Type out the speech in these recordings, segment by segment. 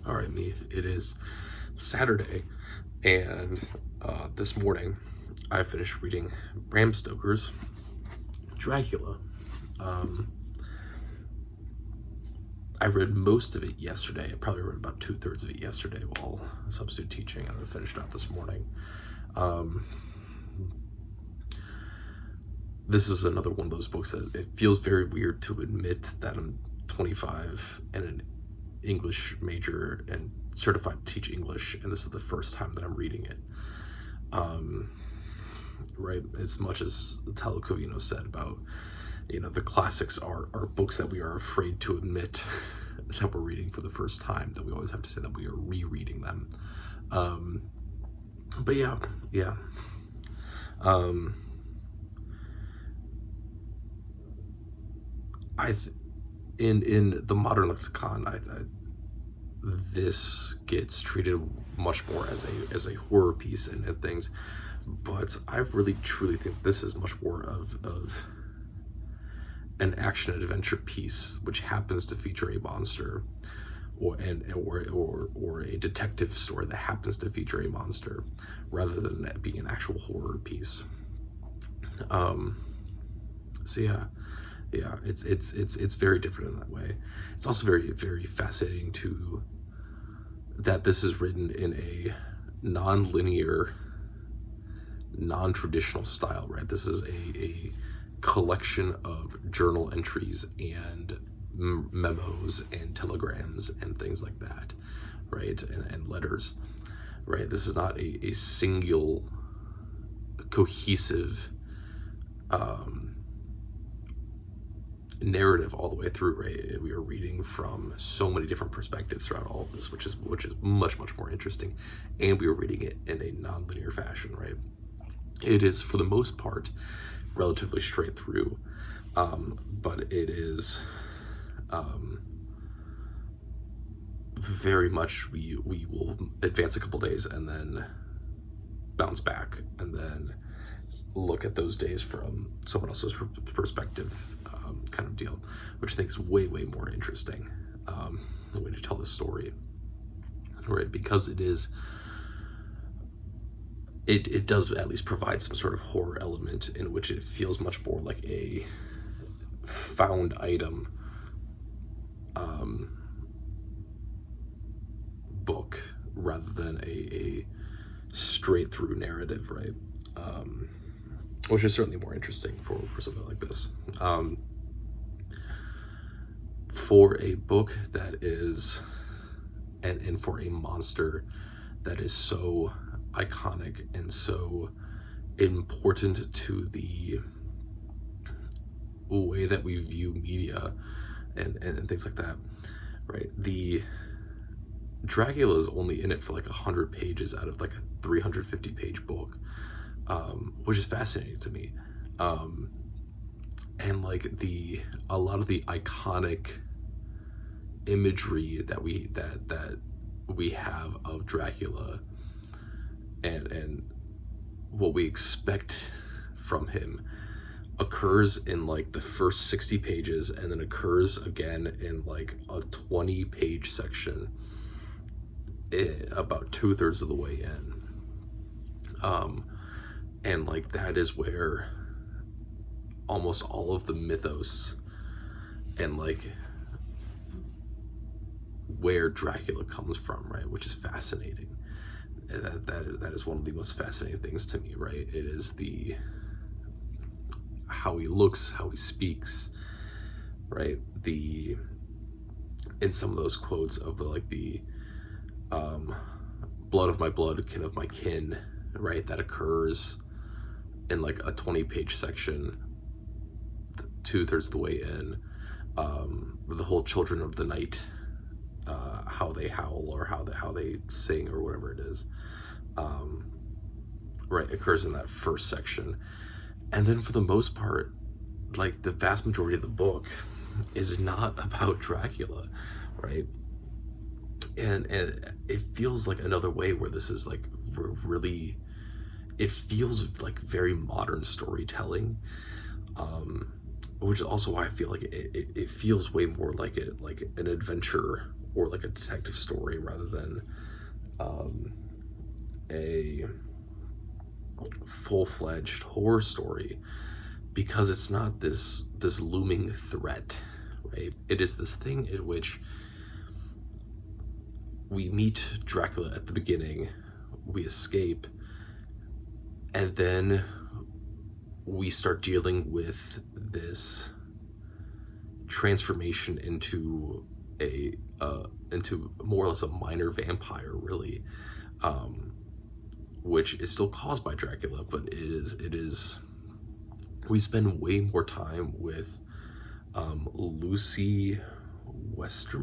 All right, Meath, it is Saturday, and this morning I finished reading Bram Stoker's Dracula. Um, I read most of it yesterday. I probably read about 2/3 of it yesterday while substitute teaching, and then finished out this morning. This is another one of those books that it feels very weird to admit that I'm 25 and an English major and certified to teach English, and this is the first time that I'm reading it. Right, as much as Talcovino said about, the classics are books that we are afraid to admit that we're reading for the first time, that we always have to say that we are rereading them. But yeah. In the modern lexicon, this gets treated much more as a horror piece and things, but I really truly think this is much more of an action adventure piece, which happens to feature a monster, or a detective story that happens to feature a monster, rather than it being an actual horror piece. So yeah, it's very different in that way. It's also very, very fascinating that this is written in a non-linear, non-traditional style, right? This is a collection of journal entries and memos and telegrams and things like that, right? And letters, right? This is not a single cohesive narrative all the way through, right? We are reading from so many different perspectives throughout all of this, which is much more interesting, and we are reading it in a non-linear fashion, right? It is, for the most part, relatively straight through, but it is very much we will advance a couple days and then bounce back and then look at those days from someone else's perspective, kind of deal, which I think is way more interesting, the way to tell this story, right? Because it does at least provide some sort of horror element, in which it feels much more like a found item book rather than a straight through narrative, right? Which is certainly more interesting for something like this. For a book that is, and for a monster that is so iconic and so important to the way that we view media and things like that, right? The Dracula is only in it for like 100 pages out of like a 350 page book, which is fascinating to me. And like a lot of the iconic imagery that we have of Dracula and what we expect from him occurs in like the first 60 pages, and then occurs again in like a 20-page section about 2/3 of the way in. And like that is where almost all of the mythos and like where Dracula comes from, right? Which is fascinating. That is one of the most fascinating things to me, right? It is how he looks, how he speaks, right? In some of those quotes of the blood of my blood, kin of my kin, right? That occurs in like a 20-page section, 2/3 of the way in. The whole children of the night, how they howl or how they sing or whatever it is, right, occurs in that first section. And then for the most part, like the vast majority of the book is not about Dracula, right? And it feels like another way where this is like really, it feels like very modern storytelling, which is also why I feel like it feels way more like an adventure or like a detective story rather than a full-fledged horror story, because it's not this looming threat, right? It is this thing in which we meet Dracula at the beginning, we escape, and then we start dealing with this transformation into into more or less a minor vampire, really, which is still caused by Dracula, but it is we spend way more time with Lucy West,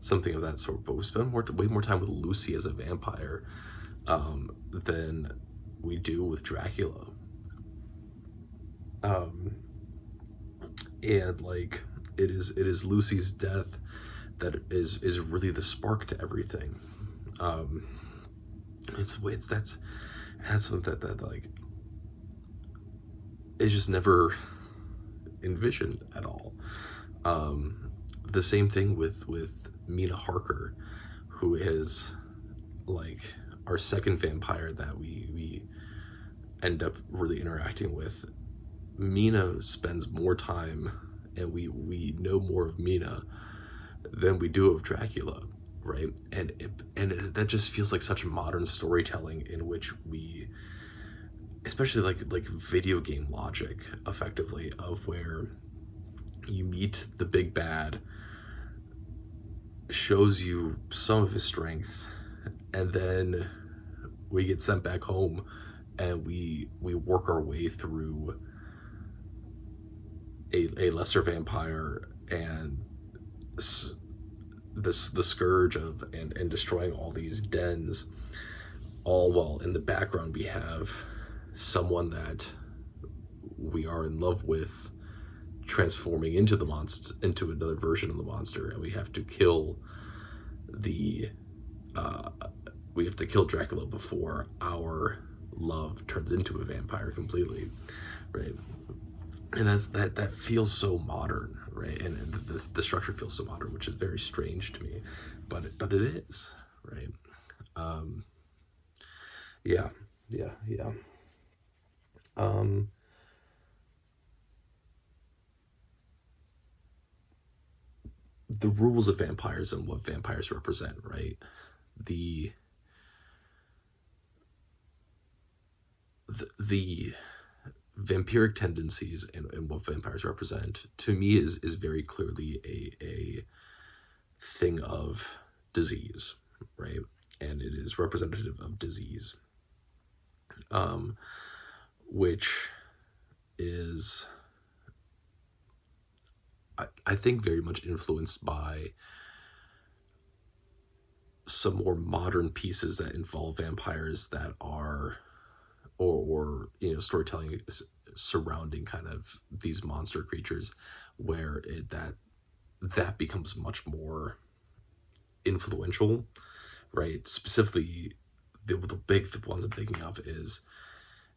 something of that sort. But we spend way more time with Lucy as a vampire than we do with Dracula. And like it is Lucy's death that is really the spark to everything. That's something that like is just never envisioned at all. The same thing with Mina Harker, who is like our second vampire that we end up really interacting with. Mina spends more time, and we know more of Mina than we do of Dracula, right? And that just feels like such modern storytelling, in which we, especially like video game logic, effectively, of where you meet the big bad, shows you some of his strength, and then we get sent back home, and we work our way through a lesser vampire and the scourge of and destroying all these dens, all while in the background we have someone that we are in love with transforming into the monster, into another version of the monster, and we have to kill Dracula before our love turns into a vampire completely, right? And that feels so modern, right? And the structure feels so modern, which is very strange to me, but it is, right? Yeah. The rules of vampires and what vampires represent, right? The vampiric tendencies and what vampires represent, to me, is very clearly a thing of disease, right? And it is representative of disease, which is, I think, very much influenced by some more modern pieces that involve vampires that are, or storytelling surrounding kind of these monster creatures, where that becomes much more influential, right? Specifically, the big ones I'm thinking of is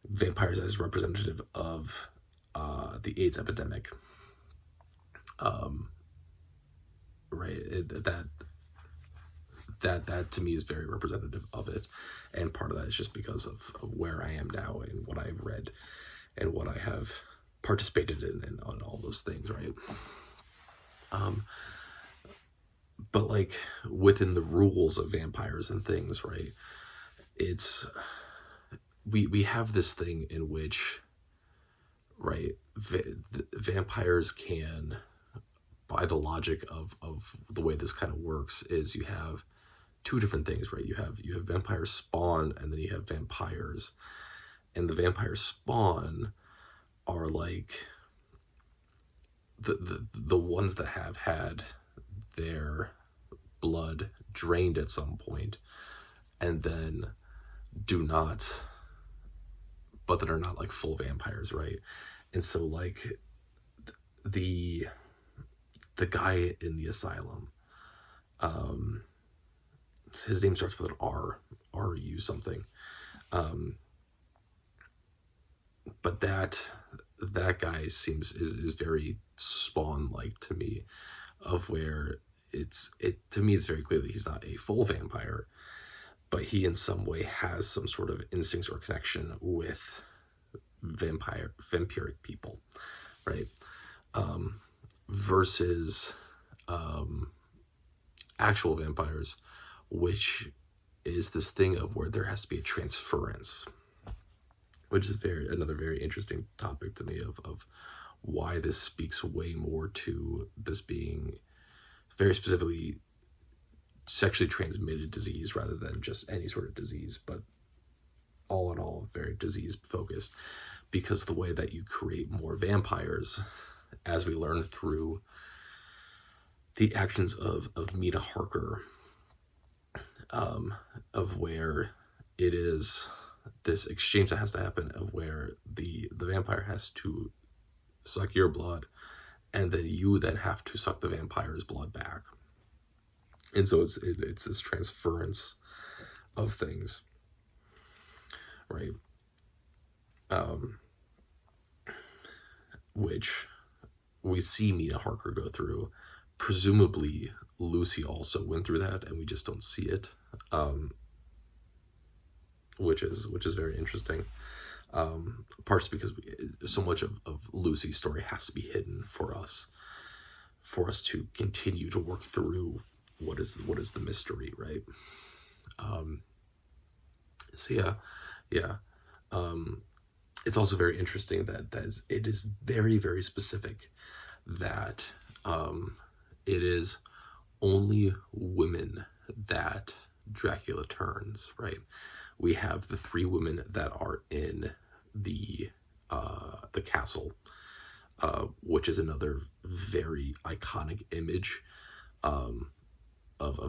vampires as representative of the AIDS epidemic, right? That to me is very representative of it, and part of that is just because of where I am now and what I've read and what I have participated in and on all those things, right? But like within the rules of vampires and things, right? It's we have this thing in which, right, vampires can, by the logic of the way this kind of works, is you have two different things, right? You have vampires spawn, and then you have vampires, and the vampires spawn are like the ones that have had their blood drained at some point, and then but that are not like full vampires, right? And so like the guy in the asylum, his name starts with an R, R-U something, but that guy is very Spawn-like to me, of where it to me it's very clear that he's not a full vampire, but he in some way has some sort of instincts or connection with vampiric people, right? Versus actual vampires, which is this thing of where there has to be a transference, which is another very interesting topic to me of why this speaks way more to this being very specifically sexually transmitted disease rather than just any sort of disease, but all in all very disease focused, because the way that you create more vampires, as we learn through the actions of Mina Harker, of where it is this exchange that has to happen of where the vampire has to suck your blood, and then you then have to suck the vampire's blood back. And so it's this transference of things, right? Which we see Mina Harker go through. Presumably Lucy also went through that, and we just don't see it, which is very interesting. Partially because so much of Lucy's story has to be hidden for us to continue to work through what is the mystery, right? So yeah. It's also very interesting that it is very, very specific that it is only women that Dracula turns, right? We have the 3 women that are in the castle, which is another very iconic image of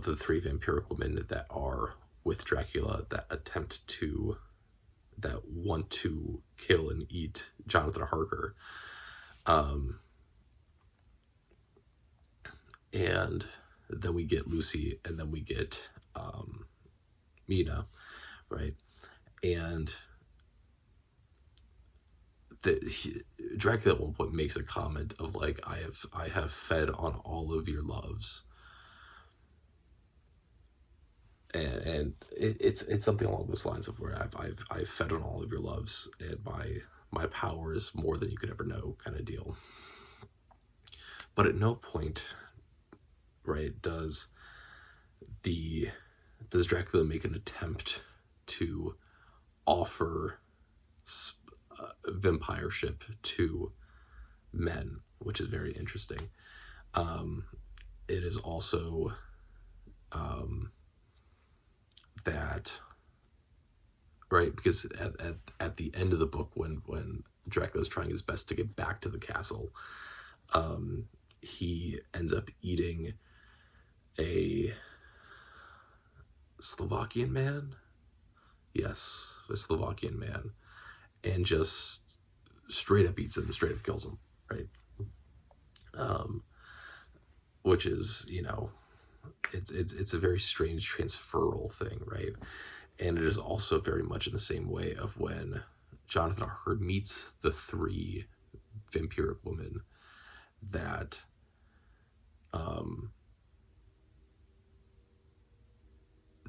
the 3 vampiric women that are with Dracula that want to kill and eat Jonathan Harker. And then we get Lucy, and then we get Mina, right? And Dracula at one point makes a comment of like, I have fed on all of your loves. And it's something along those lines of where I've fed on all of your loves, and my power is more than you could ever know, kind of deal. But at no point, right, does Dracula make an attempt to offer vampireship to men, which is very interesting. It is also that, right, because at the end of the book, when Dracula's trying his best to get back to the castle, he ends up eating a Slovakian man, yes, a Slovakian man, and just straight up eats him, straight up kills him, right? Which is, it's a very strange transferal thing, right? And it is also very much in the same way of when Jonathan Harker meets the 3 vampiric women that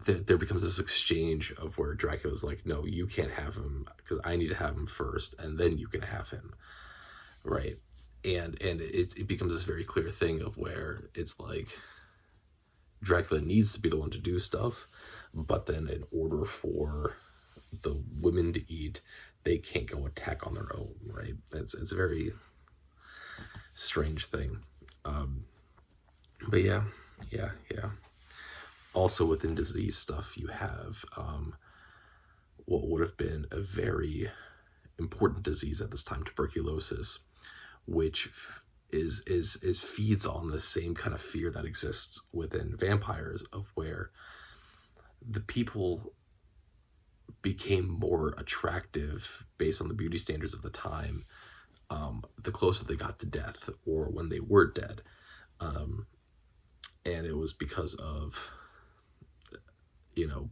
there becomes this exchange of where Dracula's like, no, you can't have him because I need to have him first, and then you can have him, right? And it becomes this very clear thing of where it's like Dracula needs to be the one to do stuff, but then in order for the women to eat, they can't go attack on their own, right? It's a very strange thing. But yeah. Also within disease stuff, you have what would have been a very important disease at this time, tuberculosis, which is feeds on the same kind of fear that exists within vampires, of where the people became more attractive based on the beauty standards of the time, the closer they got to death or when they were dead. And it was because of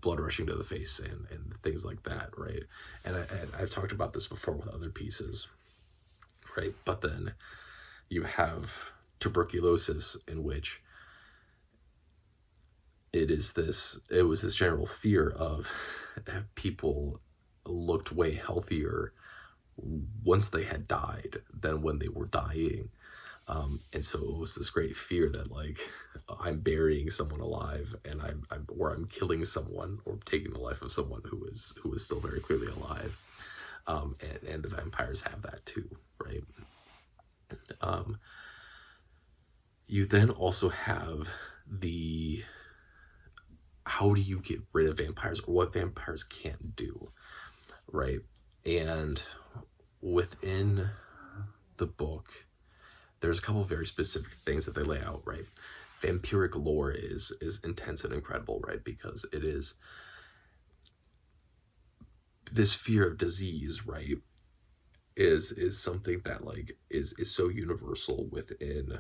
blood rushing to the face and things like that, right? And I've talked about this before with other pieces, right? But then you have tuberculosis, in which it was this general fear of people looked way healthier once they had died than when they were dying. And so it was this great fear that, like, I'm burying someone alive, and I'm killing someone or taking the life of someone who is still very clearly alive. And the vampires have that too, right? You then also have how do you get rid of vampires, or what vampires can't do, right? And within the book, there's a couple of very specific things that they lay out, right? Vampiric lore is intense and incredible, right? Because it is this fear of disease, right? Is something that, like, is so universal within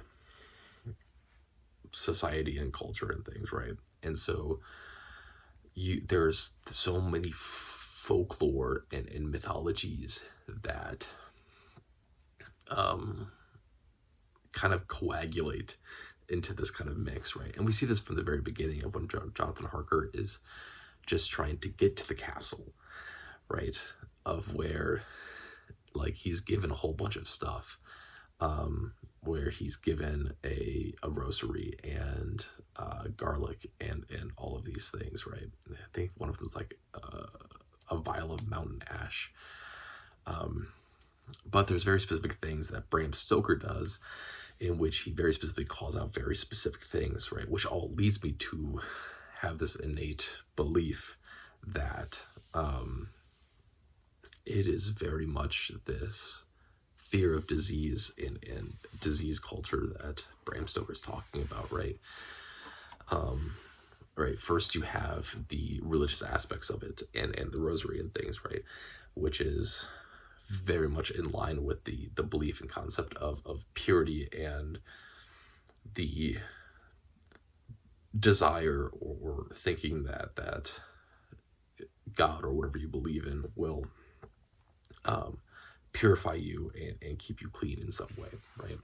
society and culture and things, right? And so there's so many folklore and mythologies that kind of coagulate into this kind of mix, right? And we see this from the very beginning of when Jonathan Harker is just trying to get to the castle, right? Of where, like, he's given a whole bunch of stuff, where he's given a rosary and garlic and all of these things, right? I think one of them is like a vial of mountain ash. But there's very specific things that Bram Stoker does, in which he very specifically calls out very specific things, right? Which all leads me to have this innate belief that it is very much this fear of disease in disease culture that Bram Stoker's talking about, right? Right. First, you have the religious aspects of it and the rosary and things, right? Which is very much in line with the belief and concept of purity and the desire or thinking that God or whatever you believe in will purify you and keep you clean in some way, right?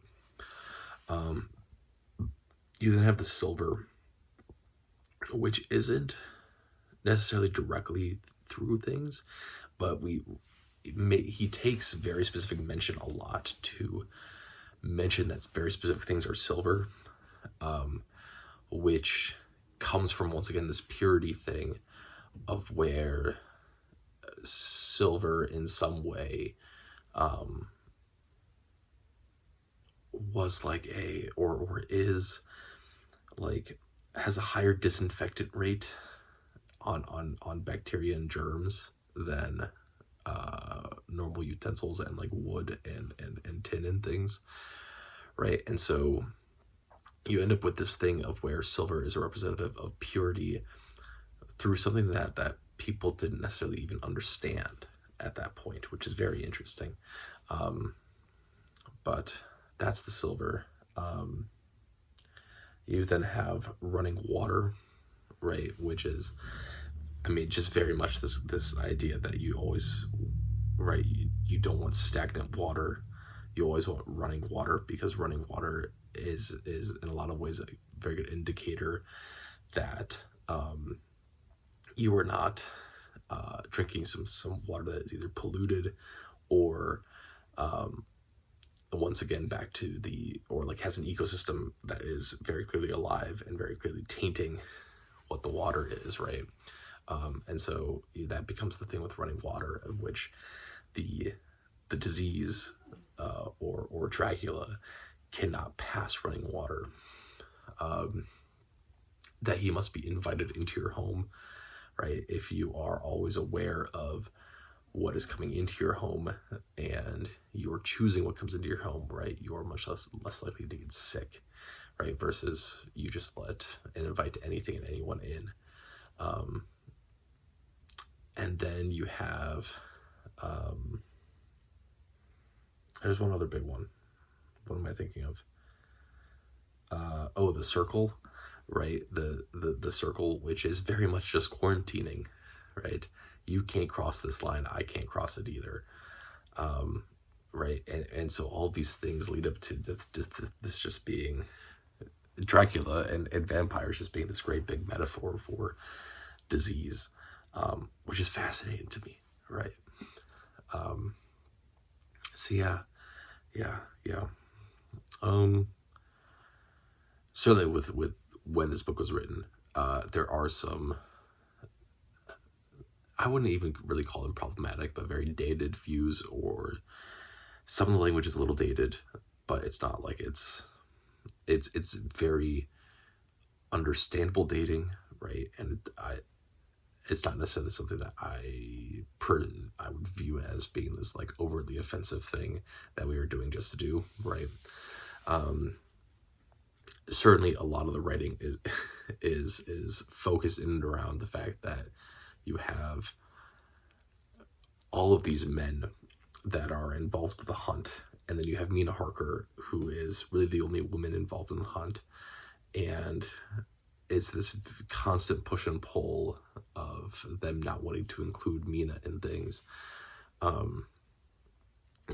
You then have the silver, which isn't necessarily directly through things, but he takes very specific mention a lot to mention that very specific things are silver, which comes from, once again, this purity thing of where silver in some way was like or is like, has a higher disinfectant rate on bacteria and germs than normal utensils and like wood and tin and things, right? And so you end up with this thing of where silver is a representative of purity through something that people didn't necessarily even understand at that point, which is very interesting. But that's the silver. You then have running water, right? Which is, I mean, just very much this idea that you always, right, you don't want stagnant water. You always want running water, because running water is in a lot of ways a very good indicator that you are not drinking some water that is either polluted or once again back to or like has an ecosystem that is very clearly alive and very clearly tainting what the water is, right? And so that becomes the thing with running water, in which the disease or Dracula cannot pass running water. That he must be invited into your home, right? If you are always aware of what is coming into your home and you're choosing what comes into your home, right, you are much less likely to get sick, right? Versus you just let and invite anything and anyone in. And then you have, there's one other big one. What am I thinking of? The circle, right? The circle, which is very much just quarantining, right? You can't cross this line. I can't cross it either. right? And so all these things lead up to this just being Dracula and vampires just being this great big metaphor for disease, which is fascinating to me, right? So yeah. Certainly with when this book was written, there are some, I wouldn't even really call them problematic, but very dated views, or some of the language is a little dated, but it's not like it's very understandable dating, right? And it's not necessarily something that I would view as being this like overtly offensive thing that we were doing just to do, right? Certainly a lot of the writing is focused in and around the fact that you have all of these men that are involved with the hunt, and then you have Mina Harker, who is really the only woman involved in the hunt, and it's this constant push and pull of them not wanting to include Mina in things,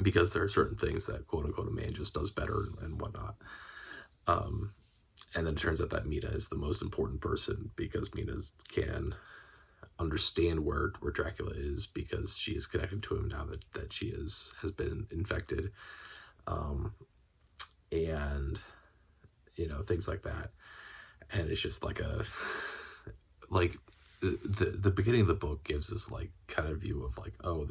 because there are certain things that quote unquote a man just does better and whatnot. And then it turns out that Mina is the most important person, because Mina can understand where Dracula is, because she is connected to him now that she has been infected, and things like that. And it's just like the beginning of the book gives this like kind of view of like, oh,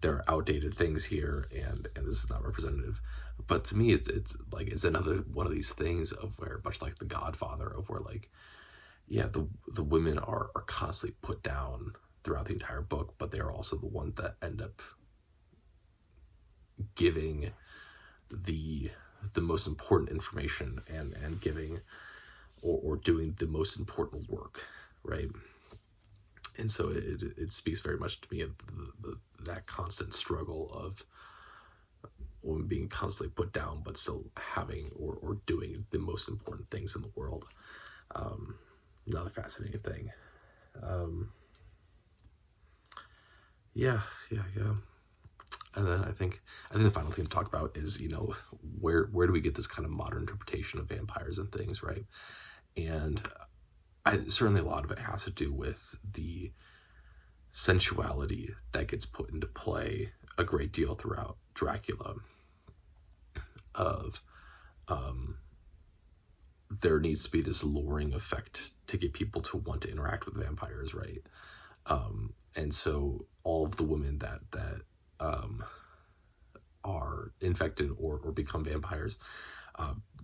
there are outdated things here, and this is not representative. But to me, it's like, it's another one of these things of where, much like The Godfather, of where like, yeah, the women are constantly put down throughout the entire book, but they are also the ones that end up giving the most important information, and giving or doing the most important work, right? And so it speaks very much to me of that constant struggle of women being constantly put down, but still having or doing the most important things in the world. Another fascinating thing. Yeah. And then I think the final thing to talk about is, where do we get this kind of modern interpretation of vampires and things, right? And certainly a lot of it has to do with the sensuality that gets put into play a great deal throughout Dracula, of there needs to be this luring effect to get people to want to interact with vampires, right? And so all of the women that are infected or become vampires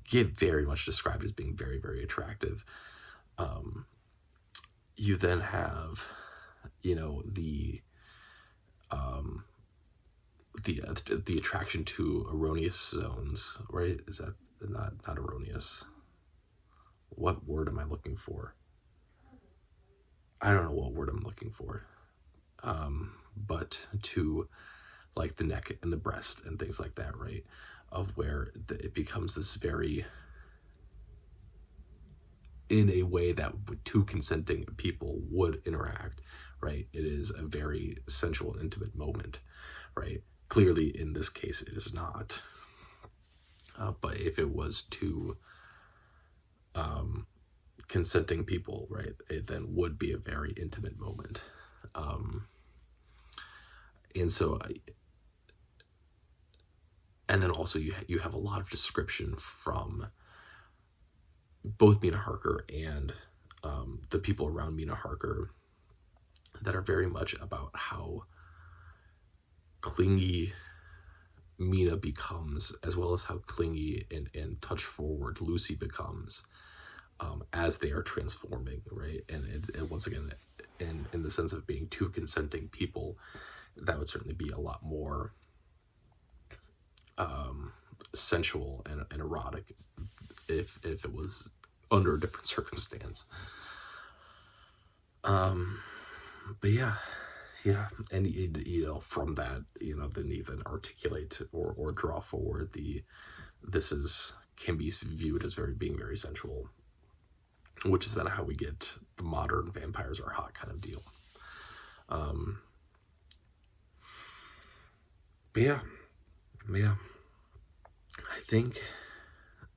get very much described as being very, very attractive. You then have, the attraction to erroneous zones, right? Is that not erroneous? What word am I looking for? I don't know what word I'm looking for. But to like the neck and the breast and things like that, right? Of where it becomes this very, in a way that two consenting people would interact, right? It is a very sensual and intimate moment, right? Clearly, in this case, it is not. But if it was two consenting people, right, it then would be a very intimate moment. And so, and then also you have a lot of description from both Mina Harker and the people around Mina Harker that are very much about how clingy Mina becomes, as well as how clingy and touch forward Lucy becomes, as they are transforming, right? And once again, in the sense of being two consenting people, that would certainly be a lot more sensual and erotic if it was under a different circumstance. But yeah, and from that, then even articulate or draw forward can be viewed as being very sensual, which is then how we get the modern vampires are hot kind of deal. But yeah,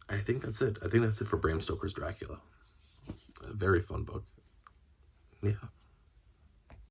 I think that's it. I think that's it for Bram Stoker's Dracula. A very fun book. Yeah.